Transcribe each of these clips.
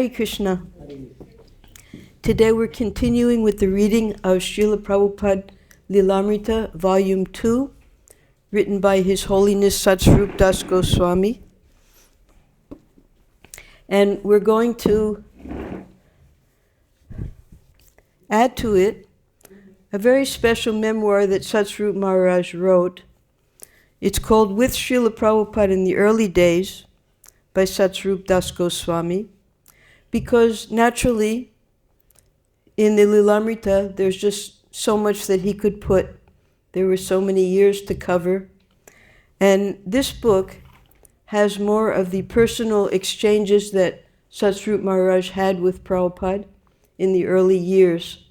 Hare Krishna. Today we're continuing with the reading of Srila Prabhupada Lilamrita, Volume 2, written by His Holiness Satsvarup Das Goswami. And we're going to add to it a very special memoir that Satsvarup Maharaj wrote. It's called With Srila Prabhupada in the Early Days by Satsvarup Das Goswami, because naturally in the Lilamrita there's just so much that he could put. There were so many years to cover. And this book has more of the personal exchanges that Satsvarup Maharaj had with Prabhupada in the early years.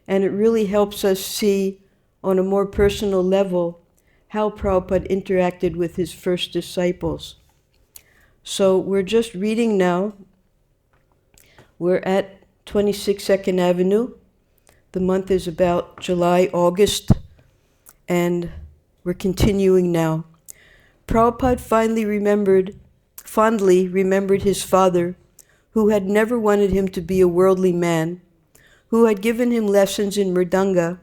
And it really helps us see on a more personal level how Prabhupada interacted with his first disciples. So we're just reading now. We're at 26 Second Avenue. The month is about July, August, and we're continuing now. Prabhupada fondly remembered his father, who had never wanted him to be a worldly man, who had given him lessons in mridanga,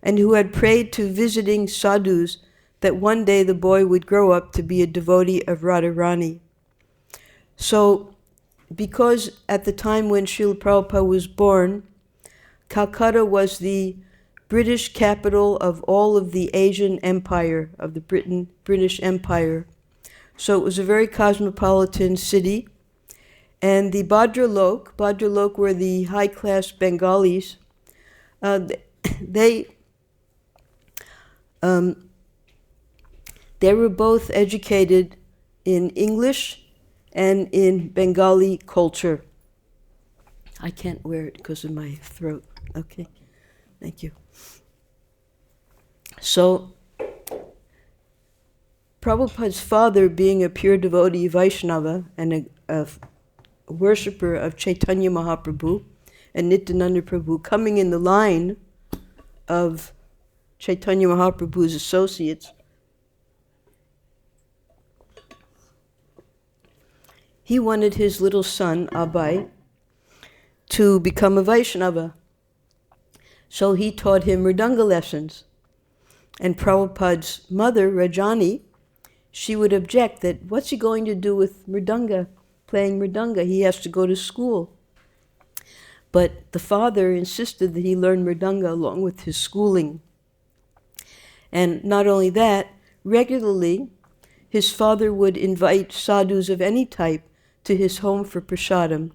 and who had prayed to visiting sadhus that one day the boy would grow up to be a devotee of Radharani. So, because at the time when Srila Prabhupada was born, Calcutta was the British capital of all of the Asian Empire, of the British Empire. So it was a very cosmopolitan city. And the Bhadralok were the high-class Bengalis, they were both educated in English and in Bengali culture. I can't wear it because of my throat. Okay, thank you. So, Prabhupada's father, being a pure devotee Vaishnava and a worshipper of Chaitanya Mahaprabhu and Nityananda Prabhu, coming in the line of Chaitanya Mahaprabhu's associates, he wanted his little son, Abhay, to become a Vaishnava. So he taught him mridanga lessons. And Prabhupada's mother, Rajani, she would object that, what's he going to do with mridanga, playing mridanga? He has to go to school. But the father insisted that he learn mridanga along with his schooling. And not only that, regularly, his father would invite sadhus of any type to his home for prasadam.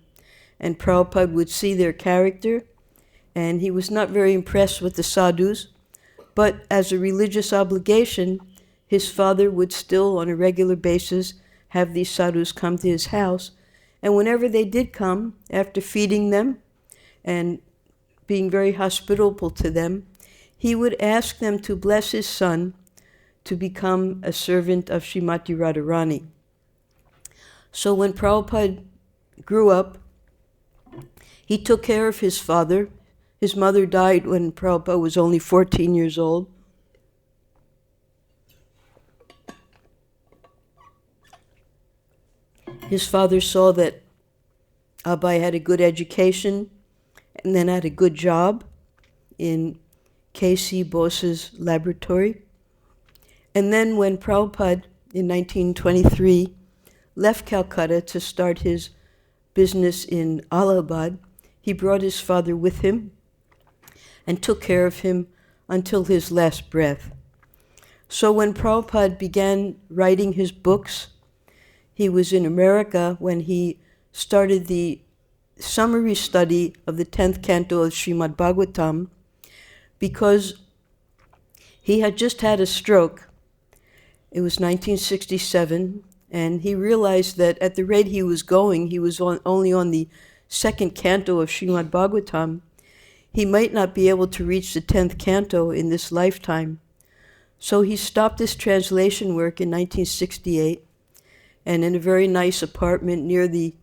And Prabhupada would see their character, and he was not very impressed with the sadhus, but as a religious obligation, his father would still, on a regular basis, have these sadhus come to his house. And whenever they did come, after feeding them and being very hospitable to them, he would ask them to bless his son to become a servant of Srimati Radharani. So when Prabhupada grew up, he took care of his father. His mother died when Prabhupada was only 14 years old. His father saw that Abhay had a good education and then had a good job in K.C. Bose's laboratory. And then when Prabhupada, in 1923, left Calcutta to start his business in Allahabad, he brought his father with him and took care of him until his last breath. So when Prabhupada began writing his books, he was in America when he started the summary study of the 10th canto of Srimad Bhagavatam, because he had just had a stroke. It was 1967, and he realized that at the rate he was going, he was only on the 2nd canto of Srimad Bhagavatam. He might not be able to reach the 10th canto in this lifetime. So he stopped his translation work in 1968, and in a very nice apartment near the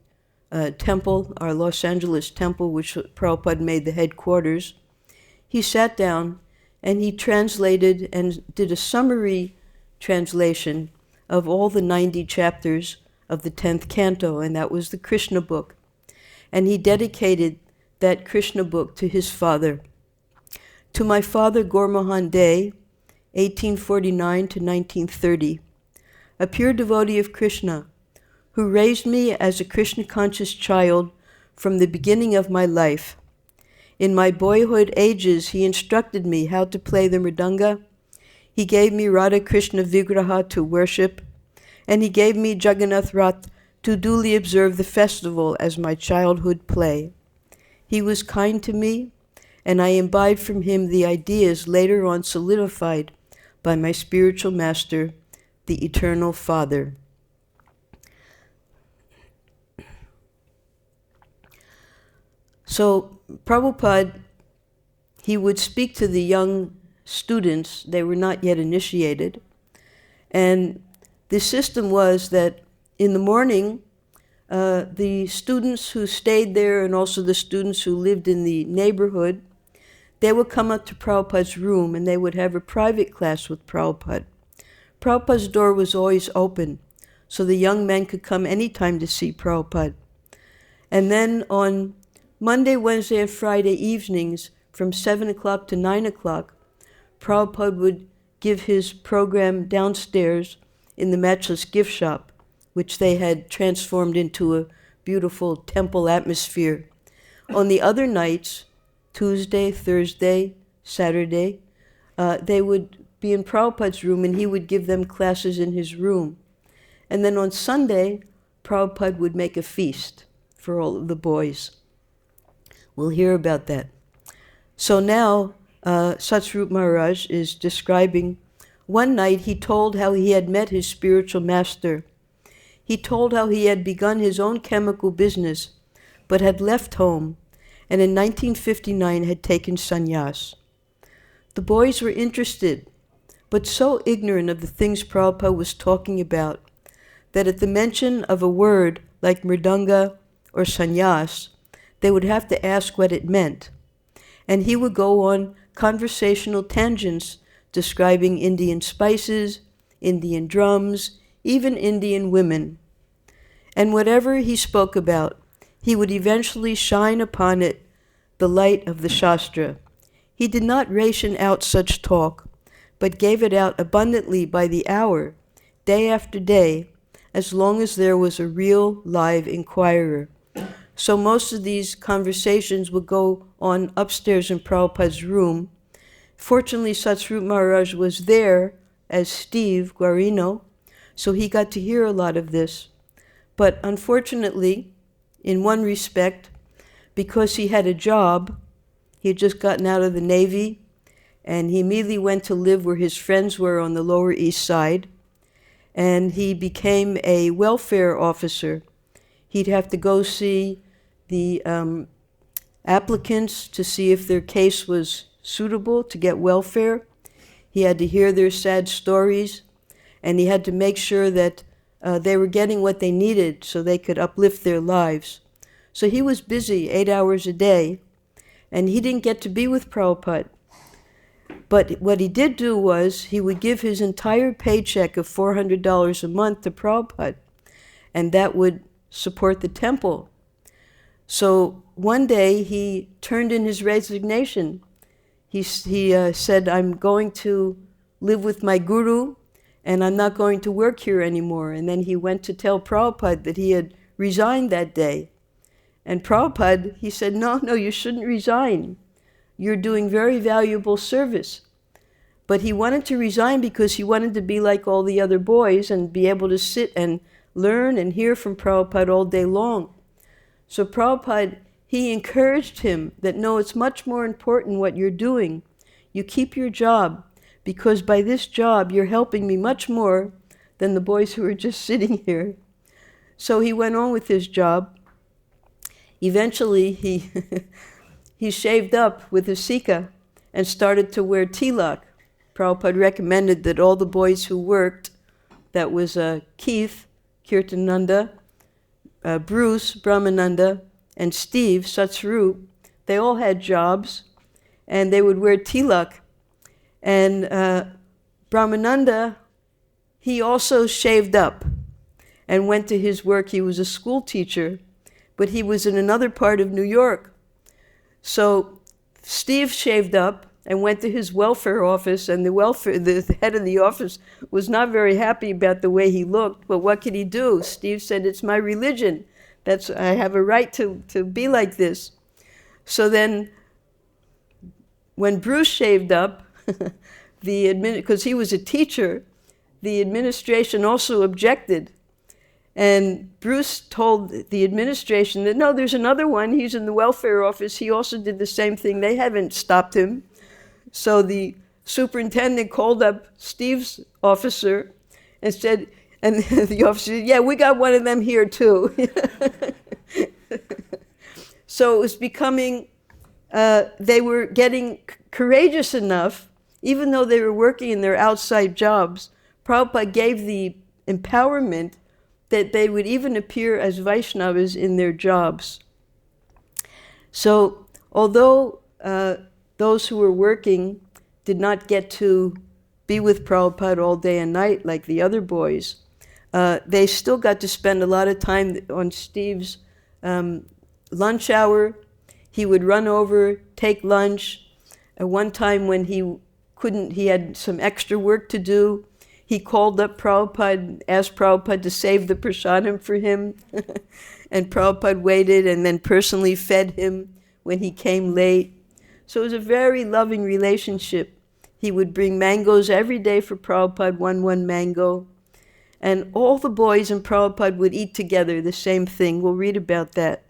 temple, our Los Angeles temple, which Prabhupada made the headquarters, he sat down and he translated and did a summary translation of all the 90 chapters of the 10th canto, and that was the Krishna book. and he dedicated that Krishna book to his father. To my father, Gormohan Day, 1849 to 1930, a pure devotee of Krishna, who raised me as a Krishna-conscious child from the beginning of my life. In my boyhood ages, he instructed me how to play the mridanga. He gave me Radha Krishna Vigraha to worship, and he gave me Jagannath Rath to duly observe the festival as my childhood play. He was kind to me, and I imbibed from him the ideas later on solidified by my spiritual master, the Eternal Father. So Prabhupada, he would speak to the young students. They were not yet initiated. And the system was that in the morning, the students who stayed there and also the students who lived in the neighborhood, they would come up to Prabhupada's room and they would have a private class with Prabhupada. Prabhupada's door was always open, so the young men could come anytime to see Prabhupada. And then on Monday, Wednesday, and Friday evenings from 7 o'clock to 9 o'clock, Prabhupada would give his program downstairs in the Matchless Gift Shop, which they had transformed into a beautiful temple atmosphere. On the other nights, Tuesday, Thursday, Saturday, they would be in Prabhupada's room and he would give them classes in his room. And then on Sunday, Prabhupada would make a feast for all of the boys. We'll hear about that. So now, Satsvarup Maharaj is describing, one night he told how he had met his spiritual master. He told how he had begun his own chemical business, but had left home, and in 1959 had taken sannyas. The boys were interested, but so ignorant of the things Prabhupada was talking about, that at the mention of a word like mridanga or sannyas, they would have to ask what it meant. And he would go on conversational tangents describing Indian spices, Indian drums, even Indian women. And whatever he spoke about, he would eventually shine upon it the light of the Shastra. He did not ration out such talk, but gave it out abundantly by the hour, day after day, as long as there was a real live inquirer. So most of these conversations would go on upstairs in Prabhupada's room. Fortunately, Satsvarup Maharaj was there as Steve Guarino, so he got to hear a lot of this. But unfortunately, in one respect, because he had a job, he had just gotten out of the Navy, and he immediately went to live where his friends were on the Lower East Side, and he became a welfare officer. He'd have to go see the applicants to see if their case was suitable to get welfare. He had to hear their sad stories, and he had to make sure that they were getting what they needed so they could uplift their lives. So he was busy 8 hours a day, and he didn't get to be with Prabhupada. But what he did do was he would give his entire paycheck of $400 a month to Prabhupada, and that would support the temple. So one day he turned in his resignation. He said, I'm going to live with my guru and I'm not going to work here anymore. And then he went to tell Prabhupada that he had resigned that day. And Prabhupada, he said, no, you shouldn't resign. You're doing very valuable service. But he wanted to resign because he wanted to be like all the other boys and be able to sit and learn and hear from Prabhupada all day long. So Prabhupada, he encouraged him that, no, it's much more important what you're doing. You keep your job, because by this job you're helping me much more than the boys who are just sitting here. So he went on with his job. Eventually he shaved up with a sika and started to wear tilak. Prabhupada recommended that all the boys who worked, that was Keith, Kirtananda, Bruce, Brahmananda, and Steve, Satsvarup, they all had jobs, and they would wear tilak. And Brahmananda, he also shaved up and went to his work. He was a school teacher, but he was in another part of New York. So Steve shaved up and went to his welfare office, and the head of the office was not very happy about the way he looked, but what could he do? Steve said, it's my religion. I have a right to be like this. So then, when Bruce shaved up, because he was a teacher, the administration also objected. And Bruce told the administration that, no, there's another one. He's in the welfare office. He also did the same thing. They haven't stopped him. So the superintendent called up Steve's officer and said, and the officer said, yeah, we got one of them here too. So it was becoming, they were getting courageous enough, even though they were working in their outside jobs. Prabhupada gave the empowerment that they would even appear as Vaishnavas in their jobs. So although those who were working did not get to be with Prabhupada all day and night like the other boys, they still got to spend a lot of time on Steve's lunch hour. He would run over, take lunch. One time when he had some extra work to do, he called up Prabhupada, asked Prabhupada to save the prasadam for him. And Prabhupada waited and then personally fed him when he came late. So it was a very loving relationship. He would bring mangoes every day for Prabhupada, one mango. And all the boys and Prabhupada would eat together, the same thing. We'll read about that.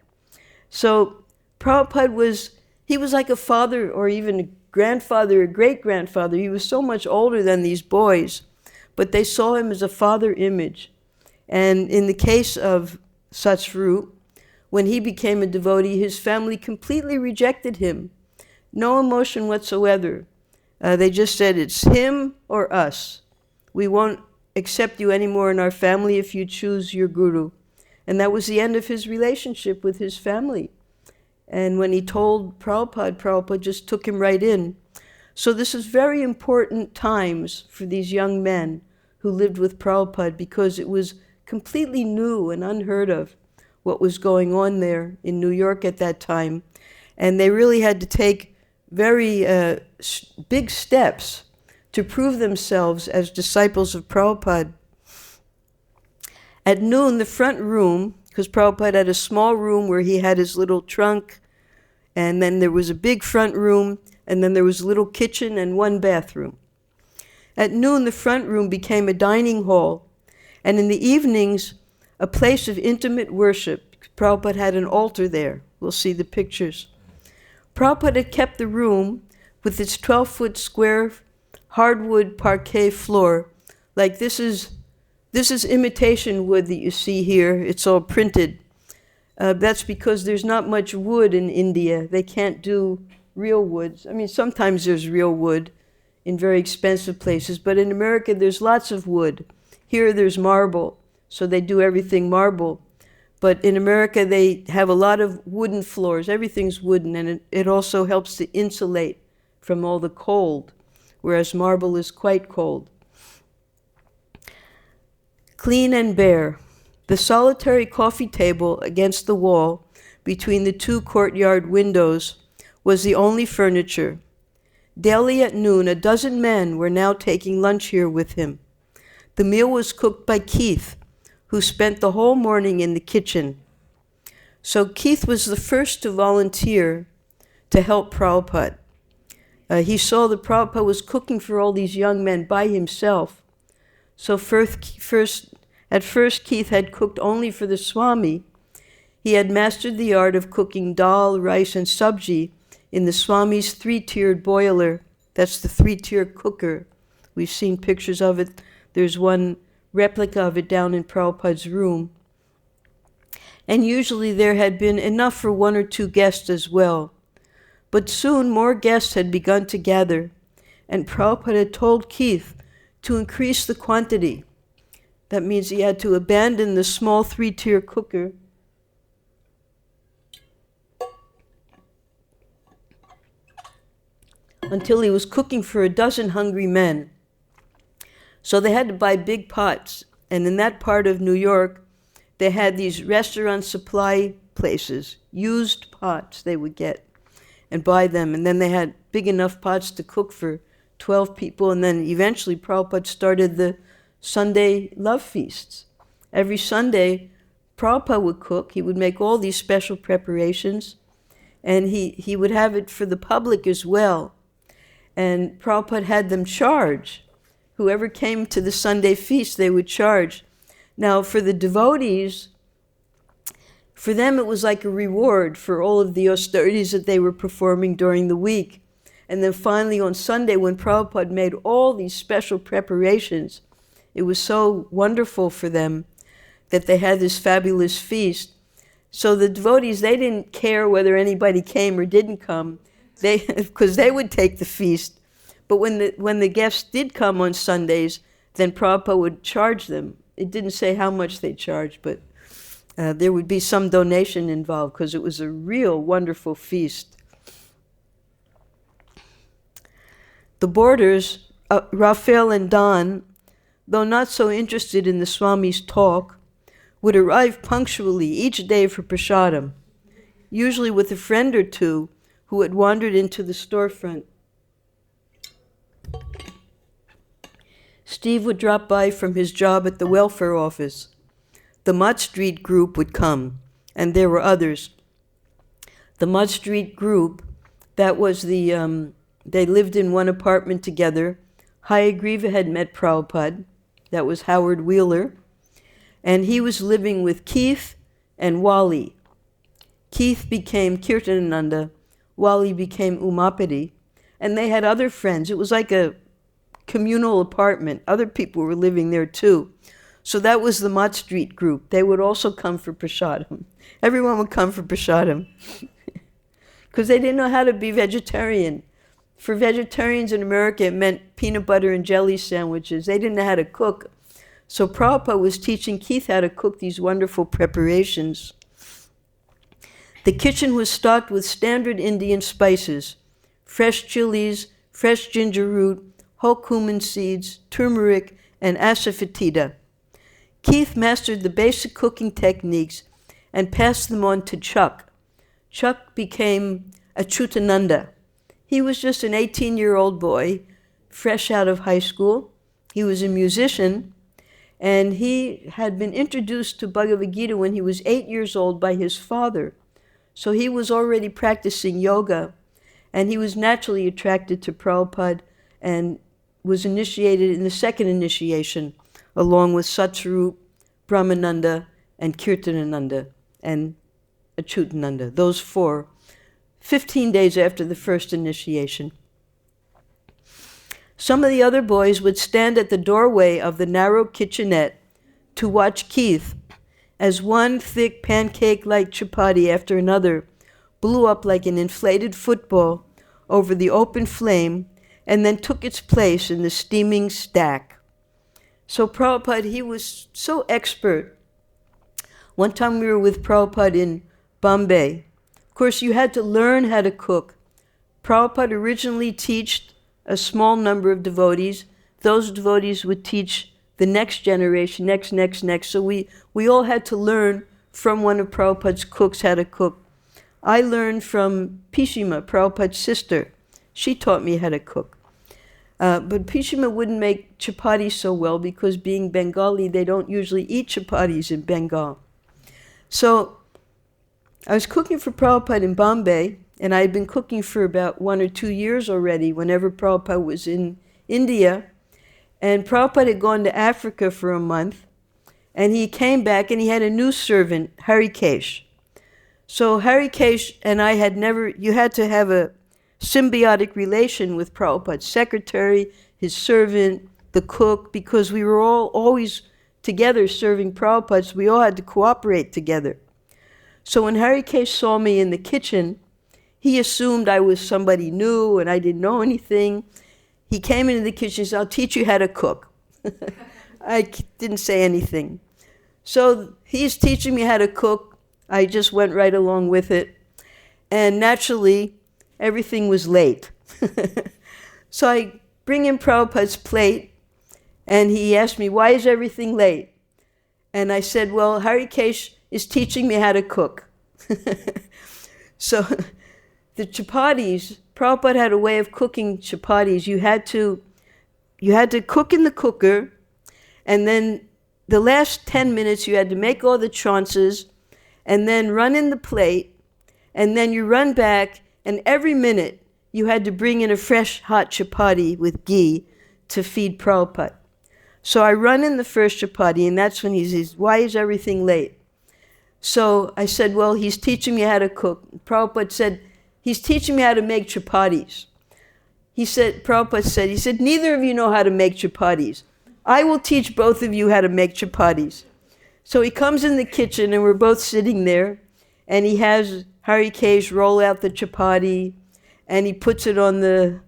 So Prabhupada was like a father or even a grandfather or great-grandfather. He was so much older than these boys, but they saw him as a father image. And in the case of Satsvarup, when he became a devotee, his family completely rejected him. No emotion whatsoever. They just said, it's him or us. We won't accept you anymore in our family if you choose your guru. And that was the end of his relationship with his family. And when he told Prabhupada, Prabhupada just took him right in. So this is very important times for these young men who lived with Prabhupada, because it was completely new and unheard of what was going on there in New York at that time. And they really had to take very big steps to prove themselves as disciples of Prabhupada. At noon, the front room, because Prabhupada had a small room where he had his little trunk, and then there was a big front room, and then there was a little kitchen and one bathroom. At noon, the front room became a dining hall, and in the evenings, a place of intimate worship. Prabhupada had an altar there. We'll see the pictures. Prabhupada had kept the room with its 12-foot square hardwood parquet floor. Like this is imitation wood that you see here. It's all printed. That's because there's not much wood in India. They can't do real woods. I mean, sometimes there's real wood in very expensive places, but in America there's lots of wood. Here there's marble, so they do everything marble. But in America they have a lot of wooden floors. Everything's wooden, and it also helps to insulate from all the cold, whereas marble is quite cold. Clean and bare. The solitary coffee table against the wall between the two courtyard windows was the only furniture. Daily at noon, 12 men were now taking lunch here with him. The meal was cooked by Keith, who spent the whole morning in the kitchen. So Keith was the first to volunteer to help Prabhupada. He saw that Prabhupada was cooking for all these young men by himself. So at first Keith had cooked only for the Swami. He had mastered the art of cooking dal, rice, and sabji in the Swami's 3-tiered boiler. That's the 3-tier cooker. We've seen pictures of it. There's one replica of it down in Prabhupada's room. And usually there had been enough for 1 or 2 guests as well. But soon more guests had begun to gather, and Prabhupada had told Keith to increase the quantity. That means he had to abandon the small 3-tier cooker until he was cooking for 12 hungry men. So they had to buy big pots, and in that part of New York, they had these restaurant supply places, used pots they would get and buy them. And then they had big enough pots to cook for 12 people. And then eventually Prabhupada started the Sunday love feasts. Every Sunday, Prabhupada would cook. He would make all these special preparations. And he would have it for the public as well. And Prabhupada had them charge. Whoever came to the Sunday feast, they would charge. Now, for the devotees, for them it was like a reward for all of the austerities that they were performing during the week. And then finally on Sunday, when Prabhupada made all these special preparations, it was so wonderful for them that they had this fabulous feast. So the devotees, they didn't care whether anybody came or didn't come, because they would take the feast. But when the guests did come on Sundays, then Prabhupada would charge them. It didn't say how much they charged, but there would be some donation involved because it was a real wonderful feast. The boarders, Raphael and Don, though not so interested in the Swami's talk, would arrive punctually each day for prasadam, usually with a friend or two who had wandered into the storefront. Steve would drop by from his job at the welfare office. The Mud Street group would come, and there were others. The Mud Street group, that was they lived in one apartment together. Hayagriva had met Prabhupada. That was Howard Wheeler. And he was living with Keith and Wally. Keith became Kirtanananda. Wally became Umapati. And they had other friends. It was like a communal apartment. Other people were living there too. So that was the Mott Street group. They would also come for prasadam. Everyone would come for prasadam. Because they didn't know how to be vegetarian. For vegetarians in America, it meant peanut butter and jelly sandwiches. They didn't know how to cook. So Prabhupada was teaching Keith how to cook these wonderful preparations. The kitchen was stocked with standard Indian spices, fresh chilies, fresh ginger root, whole cumin seeds, turmeric, and asafoetida. Keith mastered the basic cooking techniques and passed them on to Chuck. Chuck became Achyutananda. He was just an 18-year-old boy, fresh out of high school. He was a musician, and he had been introduced to Bhagavad-Gita when he was 8 years old by his father. So he was already practicing yoga, and he was naturally attracted to Prabhupada and was initiated in the second initiation, along with Satsarup, Brahmananda, and Kirtanananda, and Achyutananda, those four, 15 days after the first initiation. Some of the other boys would stand at the doorway of the narrow kitchenette to watch Keith as one thick pancake-like chapati after another blew up like an inflated football over the open flame and then took its place in the steaming stack. So Prabhupada, he was so expert. One time we were with Prabhupada in Bombay. Of course, you had to learn how to cook. Prabhupada originally taught a small number of devotees. Those devotees would teach the next generation, next. So we all had to learn from one of Prabhupada's cooks how to cook. I learned from Pishima, Prabhupada's sister. She taught me how to cook. But Pishima wouldn't make chapatis so well because being Bengali, they don't usually eat chapatis in Bengal. So I was cooking for Prabhupada in Bombay, and I had been cooking for about 1 or 2 years already whenever Prabhupada was in India. And Prabhupada had gone to Africa for a month, and he came back and he had a new servant, Harikesh. So Harikesh and I you had to have a symbiotic relation with Prabhupada's secretary, his servant, the cook, because we were all always together serving Prabhupada, so we all had to cooperate together. So when Harikesh saw me in the kitchen, he assumed I was somebody new and I didn't know anything. He came into the kitchen and said, "I'll teach you how to cook." I didn't say anything. So he's teaching me how to cook. I just went right along with it. And naturally, everything was late. So I bring in Prabhupada's plate, and he asked me, "Why is everything late?" And I said, "Well, Harikesh is teaching me how to cook." So the chapatis, Prabhupada had a way of cooking chapatis. You had to cook in the cooker, and then the last 10 minutes you had to make all the chaunces, and then run in the plate, and then you run back, and every minute you had to bring in a fresh hot chapati with ghee to feed Prabhupada. So I run in the first chapati, and that's when he says, "Why is everything late?" So I said, "Well, he's teaching me how to cook." Prabhupada said, "He's teaching me how to make chapatis." Prabhupada said, "Neither of you know how to make chapatis. I will teach both of you how to make chapatis." So he comes in the kitchen, and we're both sitting there, and he has Harikesh roll out the chapati, and he puts it on the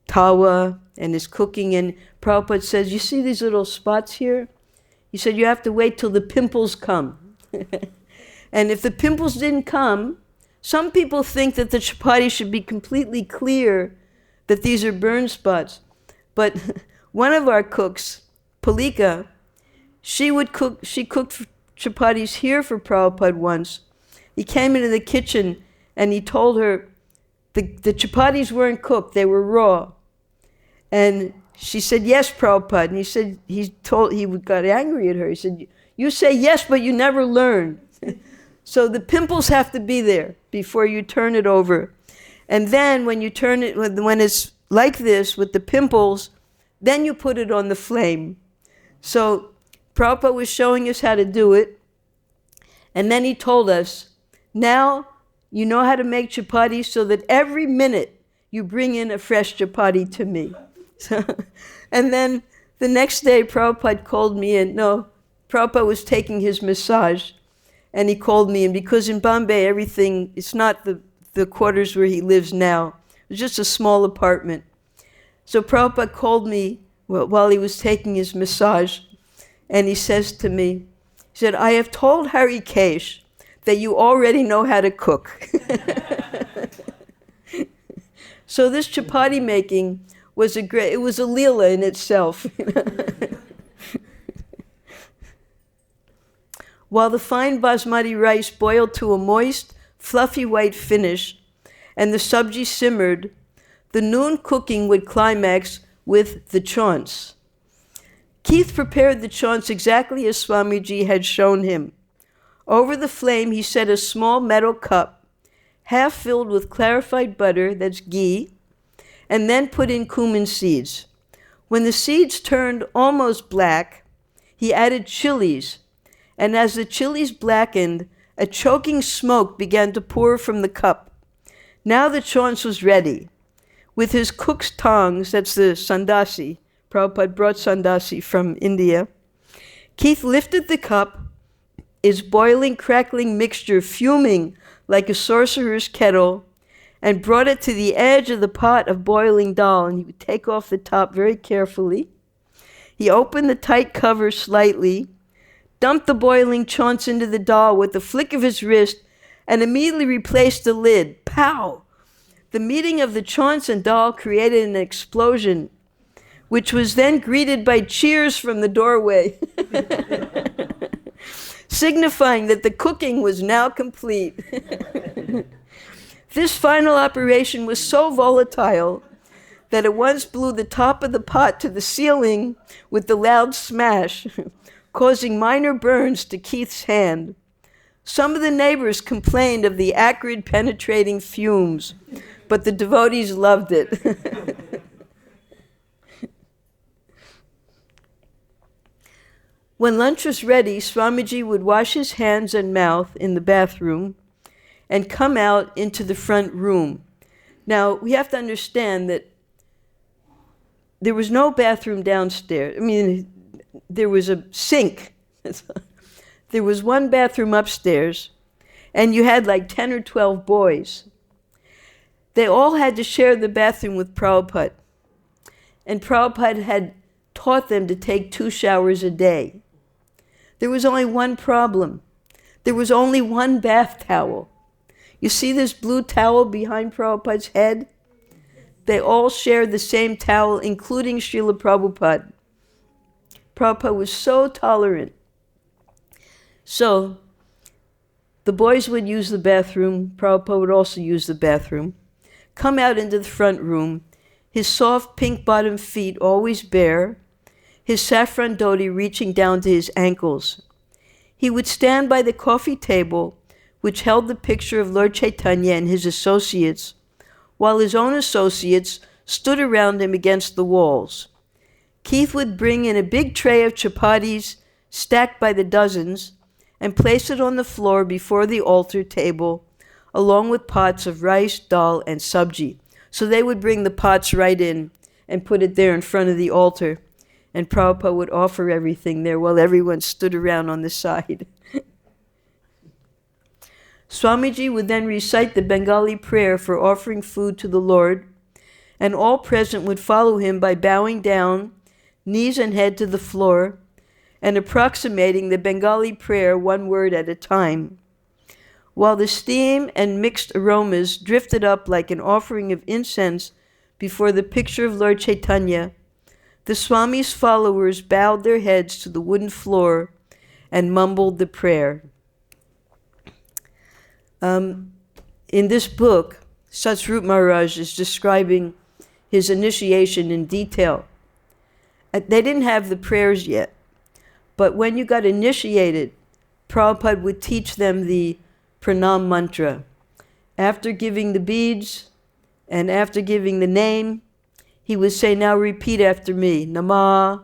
tawa and is cooking, and Prabhupada says, "You see these little spots here?" He said, "You have to wait till the pimples come." And if the pimples didn't come, some people think that the chapati should be completely clear, that these are burn spots. But one of our cooks, Palika, she cooked chapatis here for Prabhupada once. He came into the kitchen and he told her the chapatis weren't cooked, they were raw. And she said, "Yes, Prabhupada." And he got angry at her. He said, "You say yes, but you never learn." So the pimples have to be there before you turn it over. And then when you turn it, when it's like this with the pimples, then you put it on the flame. So Prabhupada was showing us how to do it. And then he told us, "Now you know how to make chapati, so that every minute you bring in a fresh chapati to me." And then the next day Prabhupada called me in. No, Prabhupada was taking his massage. And he called me, and because in Bombay everything, it's not the quarters where he lives now. It was just a small apartment. So Prabhupada called me while he was taking his massage, and he says to me, he said, "I have told Harikesh that you already know how to cook." So this chapati making was a leela in itself. While the fine basmati rice boiled to a moist, fluffy white finish, and the sabji simmered, the noon cooking would climax with the chaunts. Keith prepared the chaunts exactly as Swamiji had shown him. Over the flame he set a small metal cup, half filled with clarified butter, that's ghee, and then put in cumin seeds. When the seeds turned almost black, he added chilies, and as the chilies blackened, a choking smoke began to pour from the cup. Now the chaunts was ready. With his cook's tongs, that's the sandasi, Prabhupada brought sandasi from India, Keith lifted the cup, its boiling, crackling mixture fuming like a sorcerer's kettle, and brought it to the edge of the pot of boiling dal, and he would take off the top very carefully. He opened the tight cover slightly, dumped the boiling chaunts into the dal with a flick of his wrist, and immediately replaced the lid. Pow! The meeting of the chaunts and dal created an explosion, which was then greeted by cheers from the doorway, signifying that the cooking was now complete. This final operation was so volatile that it once blew the top of the pot to the ceiling with the loud smash, causing minor burns to Keith's hand. Some of the neighbors complained of the acrid, penetrating fumes, but the devotees loved it. When lunch was ready, Swamiji would wash his hands and mouth in the bathroom and come out into the front room. Now, we have to understand that there was no bathroom downstairs. I mean, there was a sink. There was one bathroom upstairs, and you had like 10 or 12 boys. They all had to share the bathroom with Prabhupada. And Prabhupada had taught them to take 2 showers a day. There was only one problem. There was only one bath towel. You see this blue towel behind Prabhupada's head? They all shared the same towel, including Srila Prabhupada. Prabhupada was so tolerant. So The boys would use the bathroom. Prabhupada would also use the bathroom. Come out into the front room, his soft pink-bottomed feet always bare, his saffron dhoti reaching down to his ankles. He would stand by the coffee table, which held the picture of Lord Chaitanya and his associates, while his own associates stood around him against the walls. Keith would bring in a big tray of chapatis stacked by the dozens and place it on the floor before the altar table, along with pots of rice, dal, and sabji. So they would bring the pots right in and put it there in front of the altar, and Prabhupada would offer everything there while everyone stood around on the side. Swamiji would then recite the Bengali prayer for offering food to the Lord, and all present would follow him by bowing down, knees and head to the floor, and approximating the Bengali prayer one word at a time. While the steam and mixed aromas drifted up like an offering of incense before the picture of Lord Chaitanya, the Swami's followers bowed their heads to the wooden floor and mumbled the prayer. In this book, Satsrup Maharaj is describing his initiation in detail. They didn't have the prayers yet, but when you got initiated, Prabhupada would teach them the pranam mantra. After giving the beads and after giving the name, he would say, now repeat after me, Nama,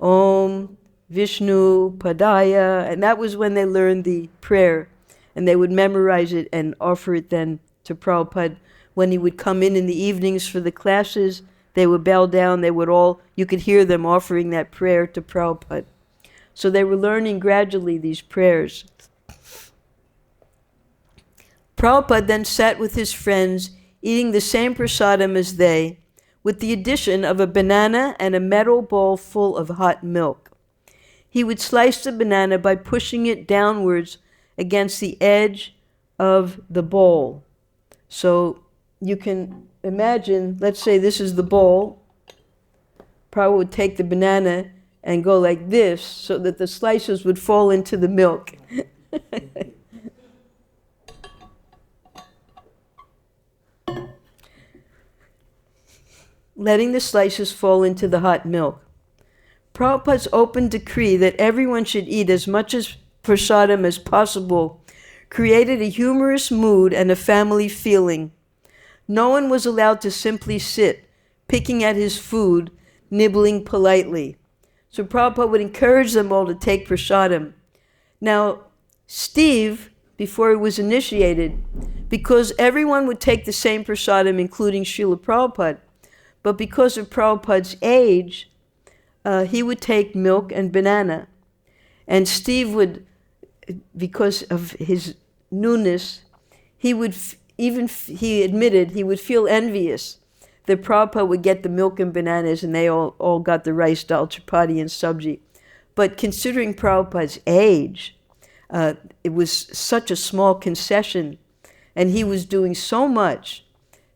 Om, Vishnu, Padaya, and that was when they learned the prayer, and they would memorize it and offer it then to Prabhupada. When he would come in the evenings for the classes, they would bow down, you could hear them offering that prayer to Prabhupada. So they were learning gradually these prayers. Prabhupada then sat with his friends, eating the same prasadam as they, with the addition of a banana and a metal bowl full of hot milk. He would slice the banana by pushing it downwards against the edge of the bowl. So you can imagine, let's say this is the bowl. Prabhupada would take the banana and go like this so that the slices would fall into the milk. Letting the slices fall into the hot milk. Prabhupada's open decree that everyone should eat as much as prasadam as possible created a humorous mood and a family feeling. No one was allowed to simply sit, picking at his food, nibbling politely. So Prabhupada would encourage them all to take prasadam. Now, Steve, before he was initiated, because everyone would take the same prasadam, including Srila Prabhupada, but because of Prabhupada's age, he would take milk and banana. And Steve would, because of his newness, he admitted he would feel envious that Prabhupada would get the milk and bananas and they all got the rice, dal, chapati, and sabji. But considering Prabhupada's age, it was such a small concession, and he was doing so much.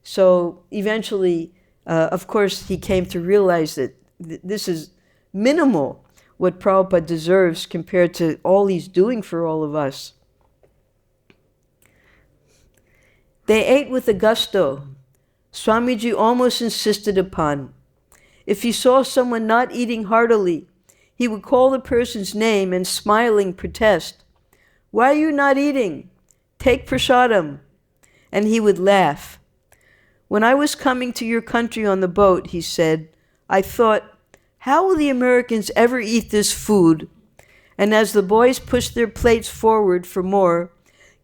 So eventually, of course, he came to realize that this is minimal what Prabhupada deserves compared to all he's doing for all of us. They ate with a gusto. Swamiji almost insisted upon. If he saw someone not eating heartily, he would call the person's name and smiling protest, "Why are you not eating? Take prasadam." And he would laugh. When I was coming to your country on the boat, he said, I thought, how will the Americans ever eat this food? And as the boys pushed their plates forward for more,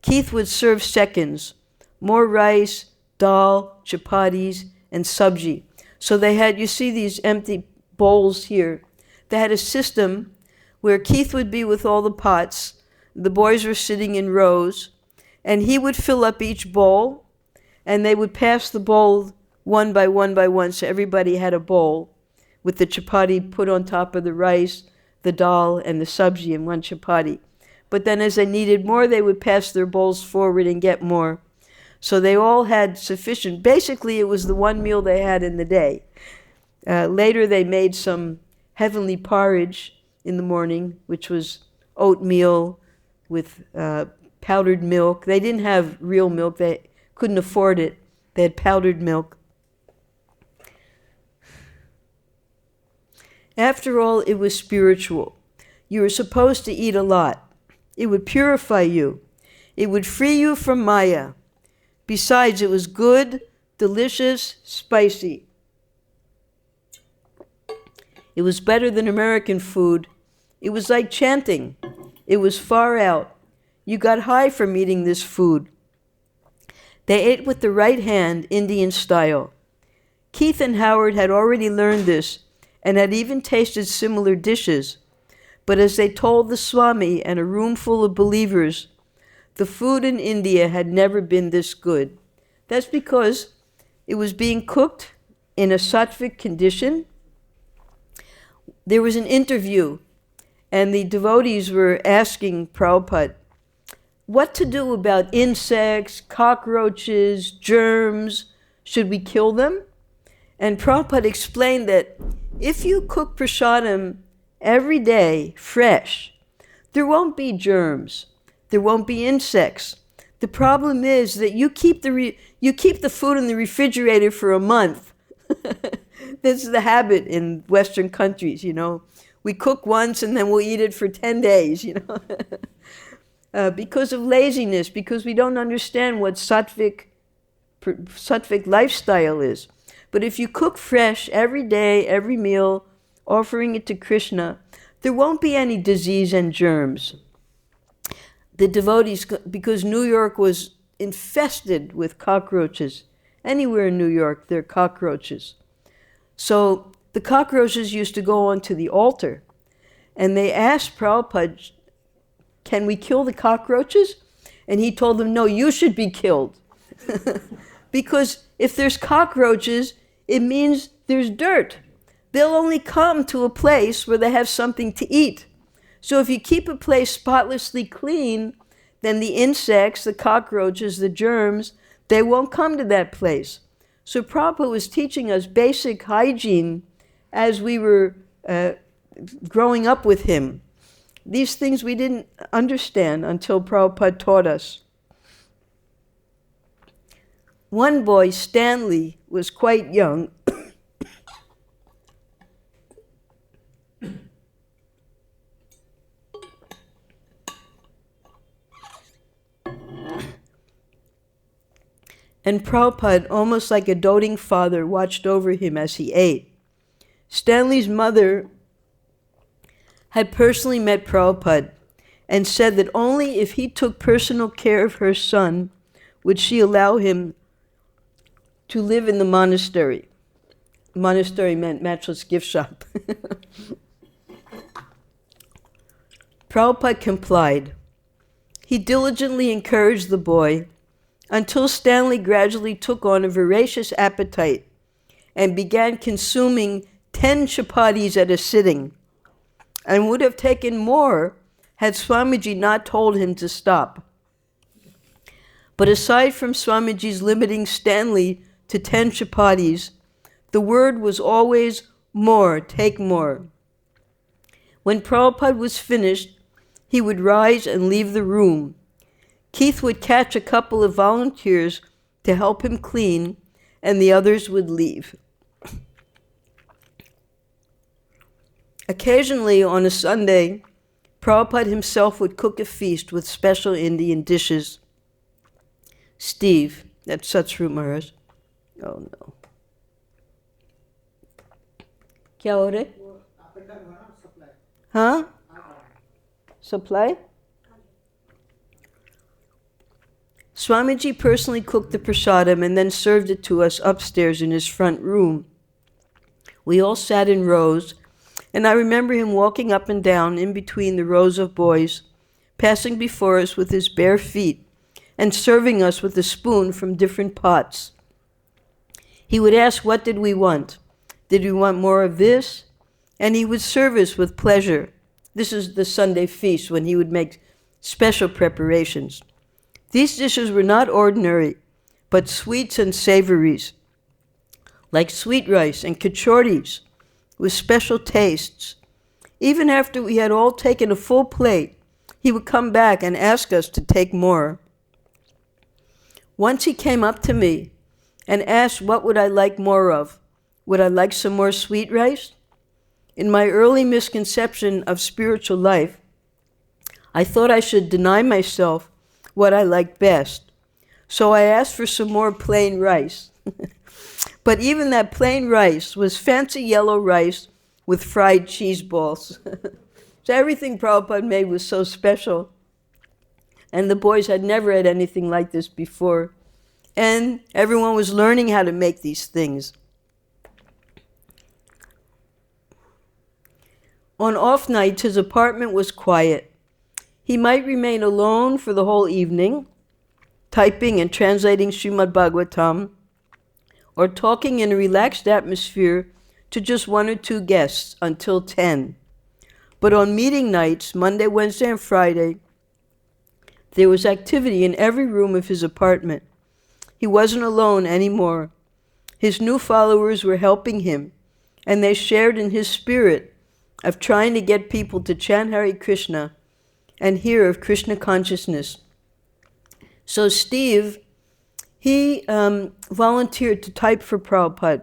Keith would serve seconds, more rice, dal, chapatis, and sabji. So they had, you see these empty bowls here. They had a system where Keith would be with all the pots, the boys were sitting in rows, and he would fill up each bowl, and they would pass the bowl one by one, so everybody had a bowl with the chapati put on top of the rice, the dal, and the sabji in one chapati. But then as they needed more, they would pass their bowls forward and get more. So they all had sufficient. Basically, it was the one meal they had in the day. Later, they made some heavenly porridge in the morning, which was oatmeal with powdered milk. They didn't have real milk. They couldn't afford it. They had powdered milk. After all, it was spiritual. You were supposed to eat a lot. It would purify you. It would free you from Maya. Besides, it was good, delicious, spicy. It was better than American food. It was like chanting. It was far out. You got high from eating this food. They ate with the right hand, Indian style. Keith and Howard had already learned this and had even tasted similar dishes. But as they told the Swami and a room full of believers, the food in India had never been this good. That's because it was being cooked in a sattvic condition. There was an interview, and the devotees were asking Prabhupada what to do about insects, cockroaches, germs. Should we kill them? And Prabhupada explained that if you cook prasadam every day, fresh, there won't be germs. There won't be insects. The problem is that you keep the food in the refrigerator for a month. This is the habit in Western countries, you know. We cook once and then we'll eat it for 10 days, you know. Because of laziness, because we don't understand what sattvic lifestyle is. But if you cook fresh every day, every meal, offering it to Krishna, there won't be any disease and germs. The devotees, because New York was infested with cockroaches. Anywhere in New York, there are cockroaches. So the cockroaches used to go onto the altar, and they asked Prabhupada, can we kill the cockroaches? And he told them, no, you should be killed. Because if there's cockroaches, it means there's dirt. They'll only come to a place where they have something to eat. So if you keep a place spotlessly clean, then the insects, the cockroaches, the germs, they won't come to that place. So Prabhupada was teaching us basic hygiene as we were growing up with him. These things we didn't understand until Prabhupada taught us. One boy, Stanley, was quite young. And Prabhupada, almost like a doting father, watched over him as he ate. Stanley's mother had personally met Prabhupada and said that only if he took personal care of her son would she allow him to live in the monastery. Monastery meant matchless gift shop. Prabhupada complied. He diligently encouraged the boy until Stanley gradually took on a voracious appetite and began consuming 10 chapatis at a sitting, and would have taken more had Swamiji not told him to stop. But aside from Swamiji's limiting Stanley to 10 chapatis, the word was always more, take more. When Prabhupada was finished, he would rise and leave the room. Keith would catch a couple of volunteers to help him clean, and the others would leave. Occasionally, on a Sunday, Prabhupada himself would cook a feast with special Indian dishes. Steve, that's Satsru Maharaj. Oh no. Kya ho raha hai? Huh? Supply? Swamiji personally cooked the prasadam and then served it to us upstairs in his front room. We all sat in rows, and I remember him walking up and down in between the rows of boys, passing before us with his bare feet and serving us with a spoon from different pots. He would ask, what did we want? Did we want more of this? And he would serve us with pleasure. This is the Sunday feast when he would make special preparations. These dishes were not ordinary, but sweets and savories, like sweet rice and kachoris, with special tastes. Even after we had all taken a full plate, he would come back and ask us to take more. Once he came up to me and asked what would I like more of. Would I like some more sweet rice? In my early misconception of spiritual life, I thought I should deny myself what I liked best. So I asked for some more plain rice. But even that plain rice was fancy yellow rice with fried cheese balls. So everything Prabhupada made was so special. And the boys had never had anything like this before. And everyone was learning how to make these things. On off nights, his apartment was quiet. He might remain alone for the whole evening, typing and translating Srimad Bhagavatam, or talking in a relaxed atmosphere to just one or two guests until 10. But on meeting nights, Monday, Wednesday, and Friday, there was activity in every room of his apartment. He wasn't alone anymore. His new followers were helping him, and they shared in his spirit of trying to get people to chant Hare Krishna and hear of Krishna consciousness. So Steve, he volunteered to type for Prabhupada,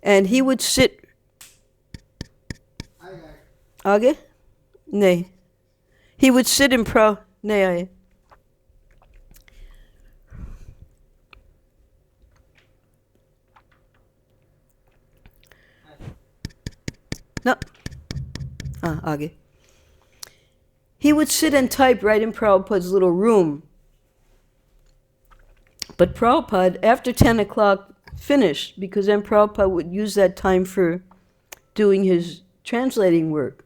and he would sit. Age? Nay. He would sit in Nay. No. Age. He would sit and type right in Prabhupada's little room. But Prabhupada, after 10 o'clock, finished, because then Prabhupada would use that time for doing his translating work.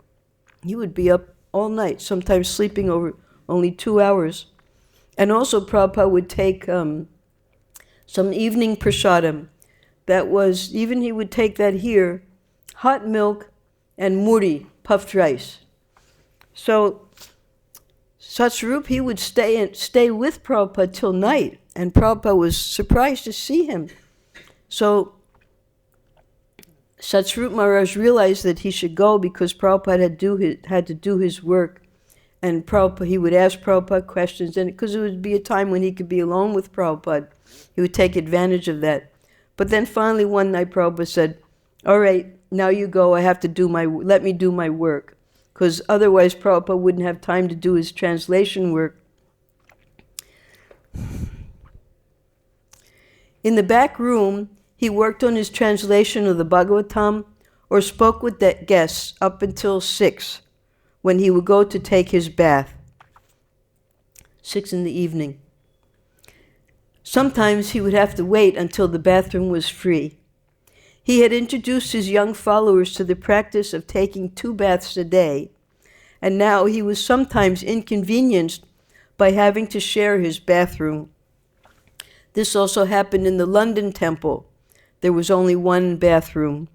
He would be up all night, sometimes sleeping over only 2 hours. And also Prabhupada would take some evening prasadam. That was, even he would take that here, hot milk and muri, puffed rice. So Satsvarup, he would stay with Prabhupada till night, and Prabhupada was surprised to see him. So Satsvarup Maharaj realized that he should go because Prabhupada had to do his work, and Prabhupada, he would ask Prabhupada questions, and because it would be a time when he could be alone with Prabhupada, he would take advantage of that. But then finally one night Prabhupada said, "All right, now you go, let me do my work." Because otherwise Prabhupada wouldn't have time to do his translation work. In the back room, he worked on his translation of the Bhagavatam or spoke with the guests up until 6, when he would go to take his bath. 6 in the evening. Sometimes he would have to wait until the bathroom was free. He had introduced his young followers to the practice of taking 2 baths a day, and now he was sometimes inconvenienced by having to share his bathroom. This also happened in the London temple. There was only 1 bathroom,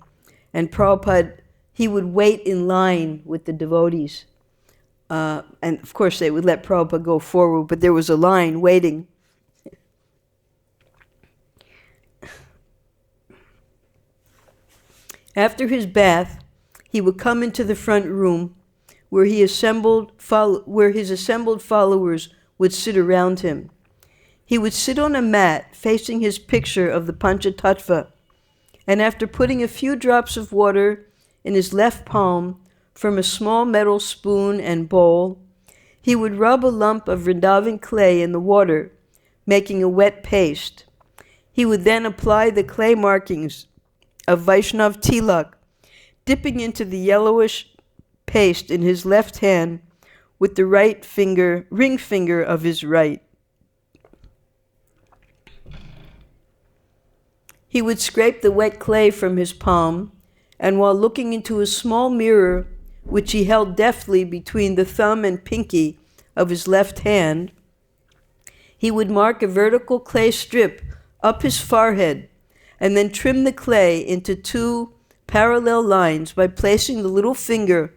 and Prabhupada, he would wait in line with the devotees. And of course they would let Prabhupada go forward, but there was a line waiting. After his bath, he would come into the front room where his assembled followers would sit around him. He would sit on a mat facing his picture of the Panchatattva, and after putting a few drops of water in his left palm from a small metal spoon and bowl, he would rub a lump of Vrindavan clay in the water, making a wet paste. He would then apply the clay markings of Vaishnav tilak, dipping into the yellowish paste in his left hand with the ring finger of his right. He would scrape the wet clay from his palm, and while looking into a small mirror, which he held deftly between the thumb and pinky of his left hand, he would mark a vertical clay strip up his forehead, and then trim the clay into 2 parallel lines by placing the little finger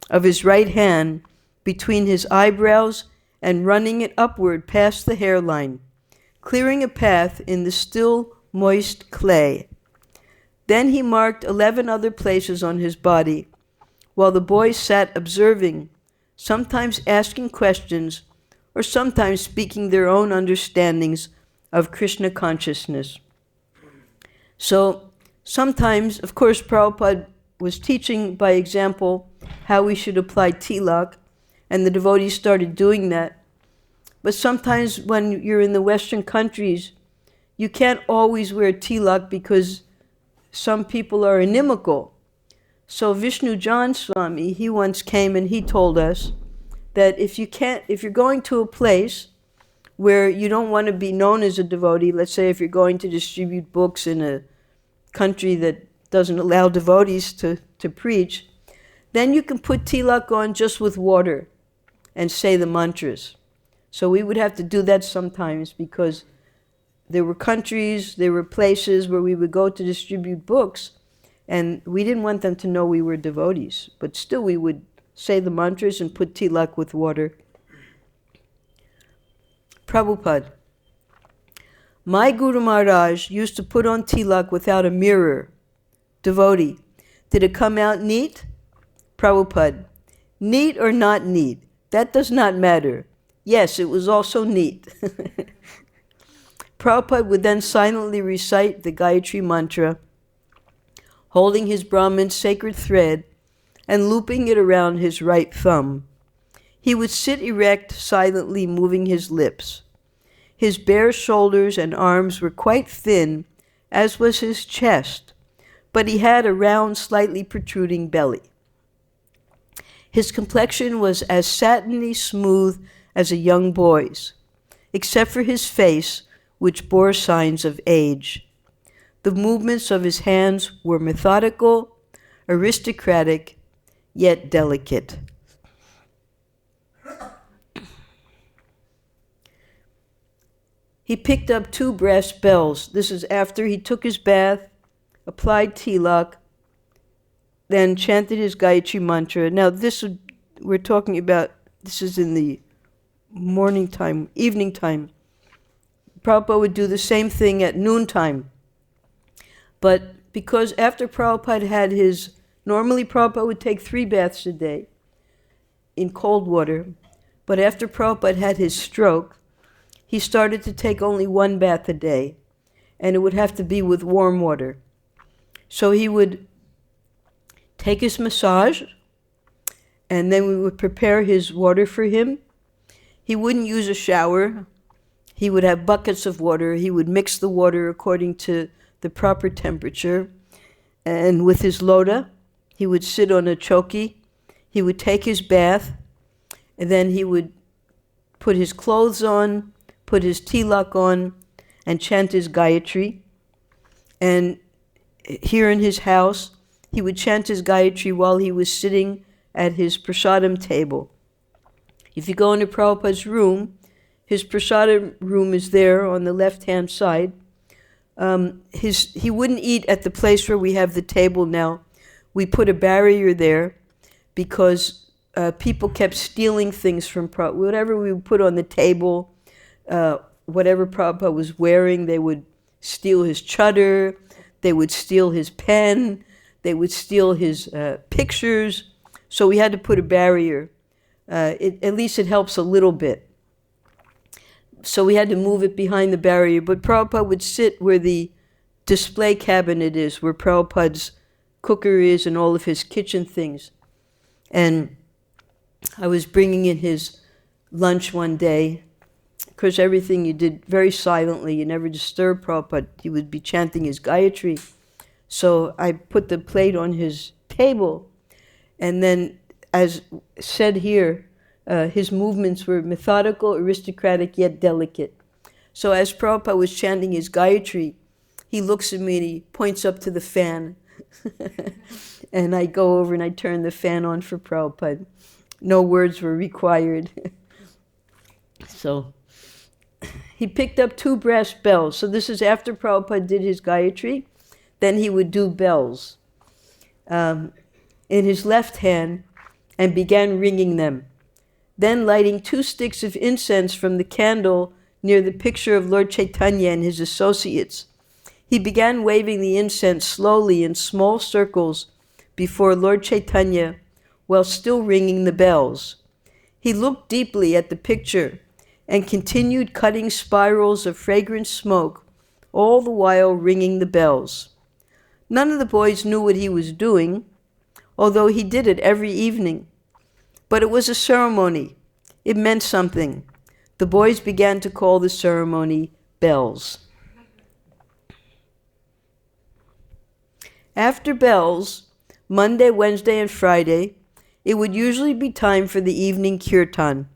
of his right hand between his eyebrows and running it upward past the hairline, clearing a path in the still moist clay. Then he marked 11 other places on his body, while the boys sat observing, sometimes asking questions, or sometimes speaking their own understandings of Krishna consciousness. So sometimes, of course, Prabhupada was teaching by example how we should apply tilak, and the devotees started doing that. But sometimes when you're in the Western countries, you can't always wear tilak because some people are inimical. So Vishnu Jan Swami, he once came and he told us that if you're going to a place where you don't want to be known as a devotee, let's say if you're going to distribute books in a country that doesn't allow devotees to preach, then you can put tilak on just with water and say the mantras. So we would have to do that sometimes because there were countries, there were places where we would go to distribute books, and we didn't want them to know we were devotees. But still we would say the mantras and put tilak with water. Prabhupada, my Guru Maharaj used to put on tilak without a mirror. Devotee, did it come out neat? Prabhupada, neat or not neat, that does not matter. Yes, it was also neat. Prabhupada would then silently recite the Gayatri mantra, holding his Brahman's sacred thread and looping it around his right thumb. He would sit erect, silently moving his lips. His bare shoulders and arms were quite thin, as was his chest, but he had a round, slightly protruding belly. His complexion was as satiny smooth as a young boy's, except for his face, which bore signs of age. The movements of his hands were methodical, aristocratic, yet delicate. He picked up 2 brass bells. This is after he took his bath, applied tilak, then chanted his Gayatri mantra. Now we're talking about, this is in the morning time, evening time. Prabhupada would do the same thing at noontime. But because after Prabhupada had normally Prabhupada would take 3 baths a day in cold water, but after Prabhupada had his stroke, he started to take only 1 bath a day, and it would have to be with warm water. So he would take his massage, and then we would prepare his water for him. He wouldn't use a shower. He would have buckets of water. He would mix the water according to the proper temperature. And with his loda, he would sit on a choki. He would take his bath, and then he would put his clothes on, put his tilak on, and chant his Gayatri. And here in his house, he would chant his Gayatri while he was sitting at his prasadam table. If you go into Prabhupada's room, his prasadam room is there on the left-hand side. He wouldn't eat at the place where we have the table now. We put a barrier there because people kept stealing things from Prabhupada. Whatever we would put on the table, whatever Prabhupada was wearing, they would steal his chadar, they would steal his pen, they would steal his pictures. So we had to put a barrier. At least it helps a little bit. So we had to move it behind the barrier. But Prabhupada would sit where the display cabinet is, where Prabhupada's cooker is and all of his kitchen things. And I was bringing in his lunch one day. Of course, everything you did very silently. You never disturbed Prabhupada. He would be chanting his Gayatri. So I put the plate on his table. And then, as said here, his movements were methodical, aristocratic, yet delicate. So as Prabhupada was chanting his Gayatri, he looks at me and he points up to the fan. And I go over and I turn the fan on for Prabhupada. No words were required. So he picked up 2 brass bells. So this is after Prabhupada did his Gayatri. Then he would do bells in his left hand and began ringing them. Then lighting 2 sticks of incense from the candle near the picture of Lord Chaitanya and his associates, he began waving the incense slowly in small circles before Lord Chaitanya while still ringing the bells. He looked deeply at the picture and continued cutting spirals of fragrant smoke, all the while ringing the bells. None of the boys knew what he was doing, although he did it every evening. But it was a ceremony. It meant something. The boys began to call the ceremony bells. After bells, Monday, Wednesday, and Friday, it would usually be time for the evening kirtan.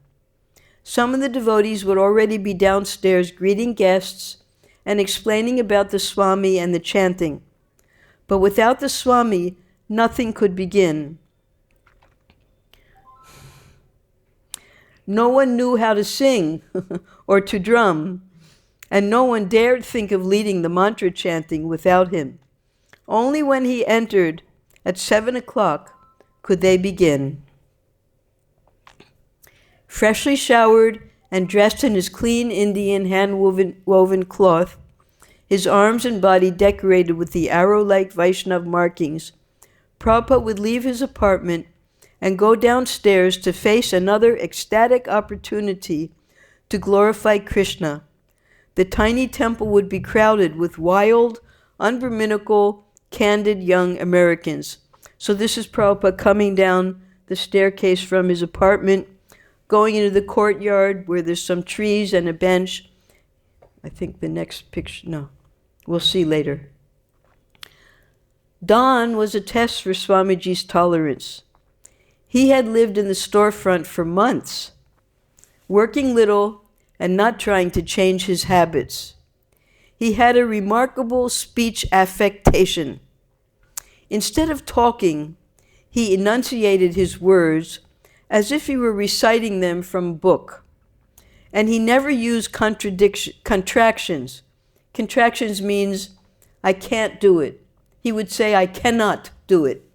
Some of the devotees would already be downstairs greeting guests and explaining about the Swami and the chanting. But without the Swami, nothing could begin. No one knew how to sing or to drum, and no one dared think of leading the mantra chanting without him. Only when he entered at 7 o'clock could they begin. Freshly showered and dressed in his clean Indian hand-woven cloth, his arms and body decorated with the arrow-like Vaishnav markings, Prabhupada would leave his apartment and go downstairs to face another ecstatic opportunity to glorify Krishna. The tiny temple would be crowded with wild, unbrahminical, candid young Americans. So this is Prabhupada coming down the staircase from his apartment, going into the courtyard where there's some trees and a bench. I think the next picture, no, we'll see later. Dawn was a test for Swamiji's tolerance. He had lived in the storefront for months, working little and not trying to change his habits. He had a remarkable speech affectation. Instead of talking, he enunciated his words as if he were reciting them from a book. And he never used contractions. Contractions means, I can't do it. He would say, I cannot do it.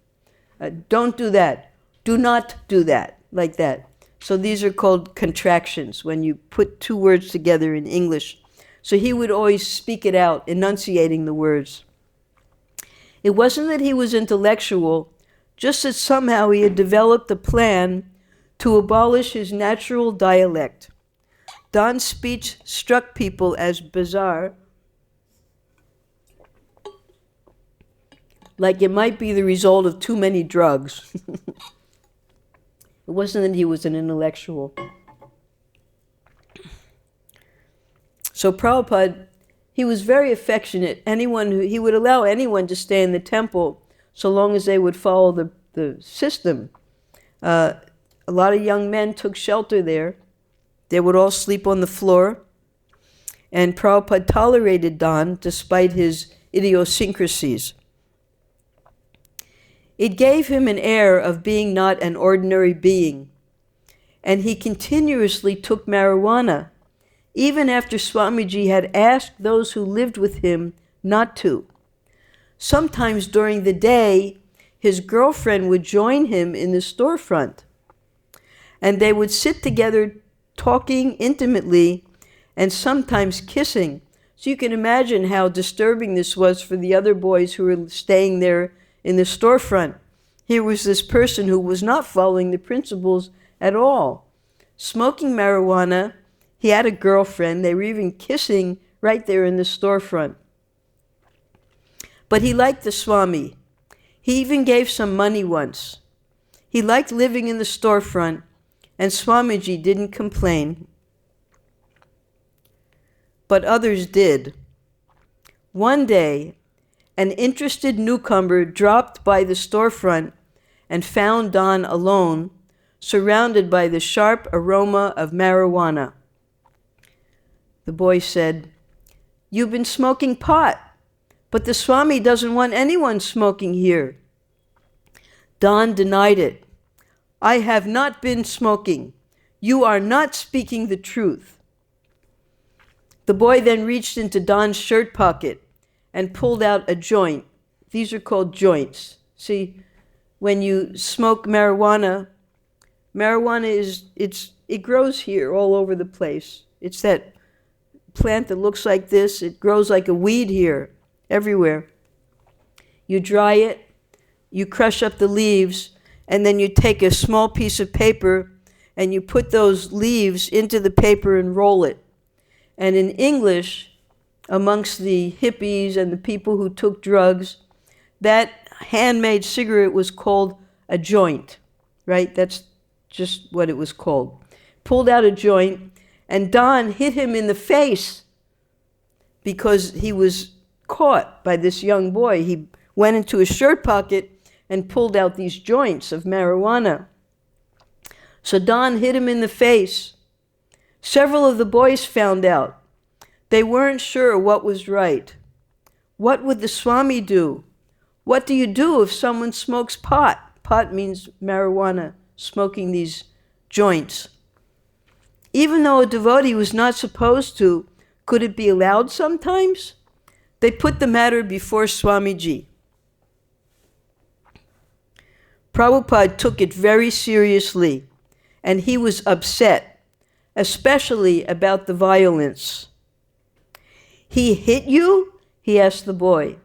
Don't do that. Do not do that, like that. So these are called contractions, when you put two words together in English. So he would always speak it out, enunciating the words. It wasn't that he was intellectual, just that somehow he had developed a plan to abolish his natural dialect. Don's speech struck people as bizarre, like it might be the result of too many drugs. It wasn't that he was an intellectual. So Prabhupada, he was very affectionate. He would allow anyone to stay in the temple so long as they would follow the system. A lot of young men took shelter there. They would all sleep on the floor. And Prabhupada tolerated Don despite his idiosyncrasies. It gave him an air of being not an ordinary being. And he continuously took marijuana, even after Swamiji had asked those who lived with him not to. Sometimes during the day, his girlfriend would join him in the storefront, and they would sit together talking intimately and sometimes kissing. So you can imagine how disturbing this was for the other boys who were staying there in the storefront. Here was this person who was not following the principles at all, smoking marijuana. He had a girlfriend. They were even kissing right there in the storefront. But he liked the Swami. He even gave some money once. He liked living in the storefront, and Swamiji didn't complain. But others did. One day, an interested newcomer dropped by the storefront and found Don alone, surrounded by the sharp aroma of marijuana. The boy said, "You've been smoking pot, but the Swami doesn't want anyone smoking here." Don denied it. "I have not been smoking. You are not speaking the truth." The boy then reached into Don's shirt pocket and pulled out a joint. These are called joints. See, when you smoke marijuana, it grows here all over the place. It's that plant that looks like this. It grows like a weed here, everywhere. You dry it, you crush up the leaves, and then you take a small piece of paper and you put those leaves into the paper and roll it. And in English, amongst the hippies and the people who took drugs, that handmade cigarette was called a joint, right? That's just what it was called. Pulled out a joint, and Don hit him in the face because he was caught by this young boy. He went into his shirt pocket and pulled out these joints of marijuana. So Don hit him in the face. Several of the boys found out. They weren't sure what was right. What would the Swami do? What do you do if someone smokes pot? Pot means marijuana, smoking these joints. Even though a devotee was not supposed to, could it be allowed sometimes? They put the matter before Swamiji. Prabhupada took it very seriously, and he was upset, especially about the violence. "He hit you?" he asked the boy.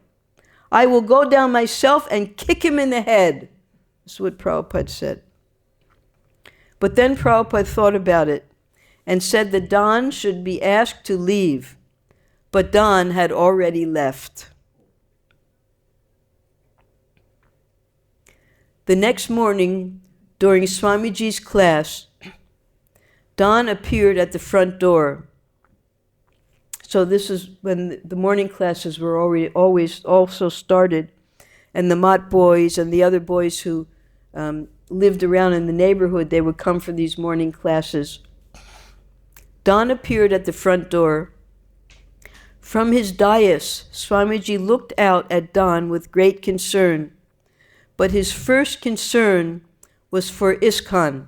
"I will go down myself and kick him in the head." That's what Prabhupada said. But then Prabhupada thought about it and said that Don should be asked to leave. But Don had already left. The next morning, during Swamiji's class, Don appeared at the front door. So this is when the morning classes were always also started, and the Mott boys and the other boys who lived around in the neighborhood, they would come for these morning classes. Don appeared at the front door. From his dais, Swamiji looked out at Don with great concern, but his first concern was for ISKCON.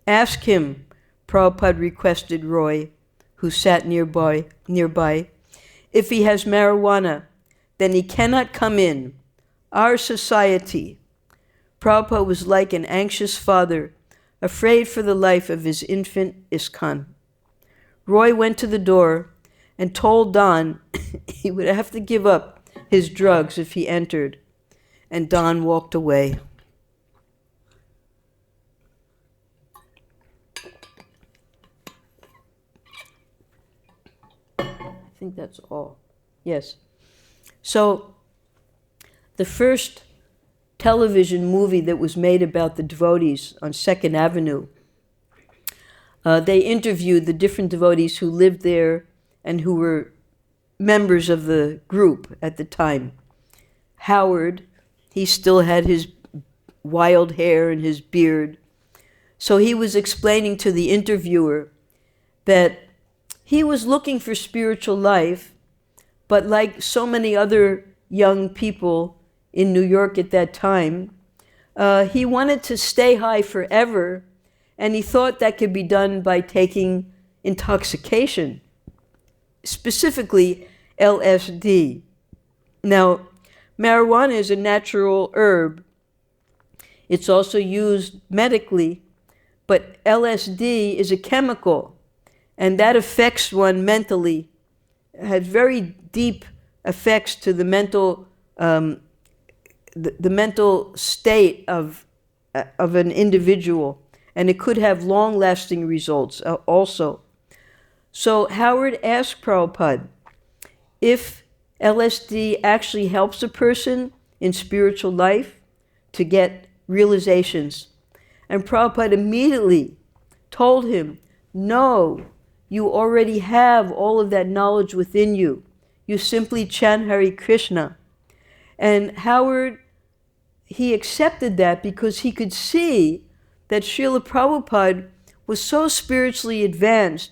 "Ask him," Prabhupada requested Roy, who sat nearby, "if he has marijuana, then he cannot come in. Our society." Prabhupada was like an anxious father, afraid for the life of his infant ISKCON. Roy went to the door and told Don he would have to give up his drugs if he entered, and Don walked away. I think that's all. Yes. So the first television movie that was made about the devotees on 2nd Avenue, they interviewed the different devotees who lived there and who were members of the group at the time. Howard, he still had his wild hair and his beard. So he was explaining to the interviewer that he was looking for spiritual life, but like so many other young people in New York at that time, he wanted to stay high forever, and he thought that could be done by taking intoxication, specifically LSD. Now, marijuana is a natural herb. It's also used medically, but LSD is a chemical, and that affects one mentally. It has very deep effects to the mental the mental state of an individual, and it could have long-lasting results also. So Howard asked Prabhupada if LSD actually helps a person in spiritual life to get realizations. And Prabhupada immediately told him, no, you already have all of that knowledge within you. You simply chant Hare Krishna. And Howard, he accepted that because he could see that Srila Prabhupada was so spiritually advanced,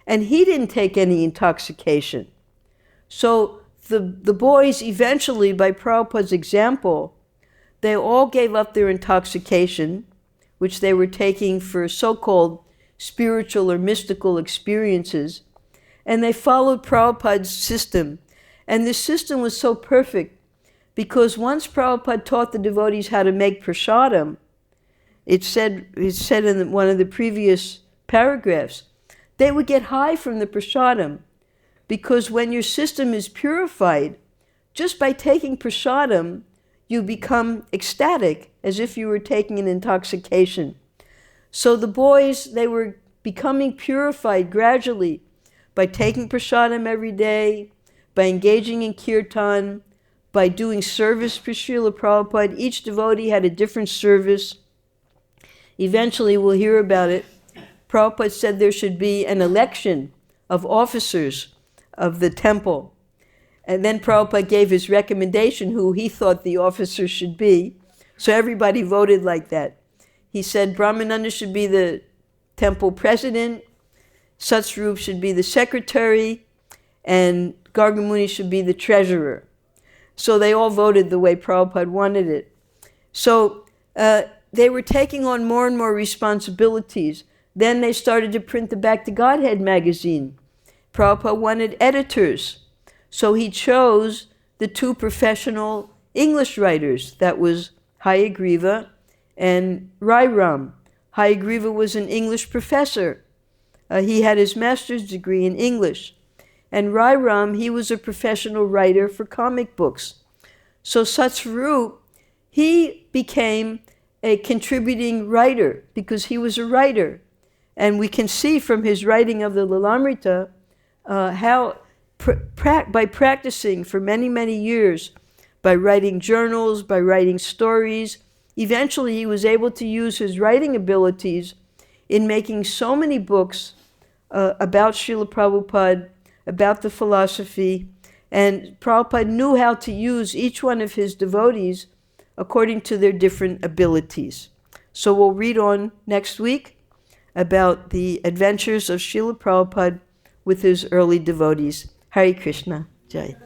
and he didn't take any intoxication. So the boys eventually, by Prabhupada's example, they all gave up their intoxication, which they were taking for so-called spiritual or mystical experiences, and they followed Prabhupada's system. And this system was so perfect because once Prabhupada taught the devotees how to make prasadam, it's said in one of the previous paragraphs, they would get high from the prasadam, because when your system is purified, just by taking prasadam, you become ecstatic, as if you were taking an intoxication. So the boys, they were becoming purified gradually by taking prasadam every day, by engaging in kirtan, by doing service for Srila Prabhupada. Each devotee had a different service. Eventually, we'll hear about it. Prabhupada said there should be an election of officers of the temple. And then Prabhupada gave his recommendation who he thought the officers should be. So everybody voted like that. He said Brahmananda should be the temple president, Satsvarup should be the secretary, and Gargamuni should be the treasurer. So they all voted the way Prabhupada wanted it. So they were taking on more and more responsibilities. Then they started to print the Back to Godhead magazine. Prabhupada wanted editors. So he chose the two professional English writers. That was Hayagriva and Rairam. Hayagriva was an English professor. He had his master's degree in English. And Rairam, he was a professional writer for comic books. So Satsvarup, he became a contributing writer because he was a writer. And we can see from his writing of the Lilamrita how by practicing for many, many years, by writing journals, by writing stories, eventually he was able to use his writing abilities in making so many books about Srila Prabhupada, about the philosophy, and Prabhupada knew how to use each one of his devotees according to their different abilities. So we'll read on next week about the adventures of Srila Prabhupada with his early devotees. Hare Krishna. Jai.